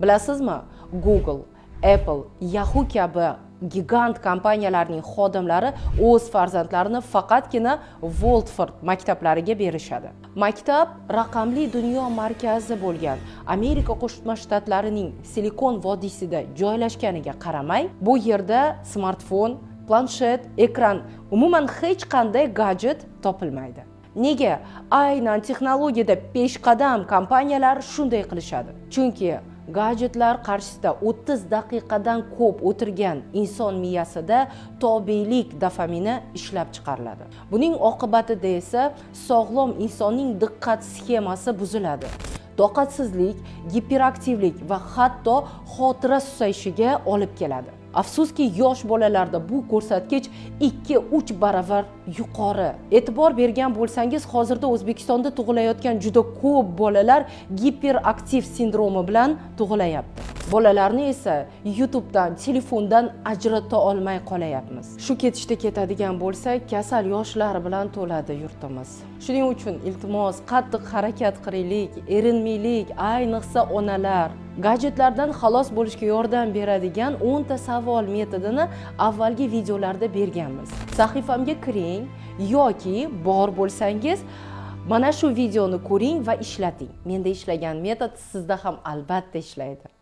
Bilasizmi, Google, Apple, Yahoo kabi gigant kompaniyalarning xodimlari o'z farzandlarini faqatgina Wolford maktablariga berishadi. Maktab raqamli dunyo markazi bo'lgan Amerika Qo'shma Shtatlarining Silikon vodiysida joylashganiga qaramay, bu yerda smartfon, planshet, ekran, umuman hech qanday gadjet topilmaydi. Nega? Aynan texnologiyada peshqadam kompaniyalar shunday qilishadi. Chunki gadjetlar qarshisida 30 daqiqadan ko'p o'tirgan inson miyasida tobiylik dopamini ishlab chiqariladi. Buning oqibatida esa sog'lom insonning diqqat sxemasi buziladi. Toqatsizlik, giperaktivlik va hatto xotira susayishiga olib keladi. Afsuski, yosh bolalarda bu ko'rsatkich 2-3 baravar yuqori. E'tibor bergan bo'lsangiz, hozirda O'zbekistonda tug'ilayotgan juda ko'p bolalar giperaktiv sindromi bilan tug'ilayapti. Bolalarni esa YouTubedan, telefondan ajrata olmay qolayapmiz. Shu ketishda ketadigan bo'lsak, kasal yoshlar bilan to'ladi yurtimiz. Shuning uchun iltimos, qattiq harakat qilaylik, erinmaylik, ayniqsa onalar. Gadjetlardan xalos bo'lishga yordam beradigan 10 ta savol metodini avvalgi videolarda berganmiz. Sahifamga kiring yoki bor bo'lsangiz, mana shu videoni ko'ring va ishlating. Menda ishlagan metod sizda ham albatta ishlaydi.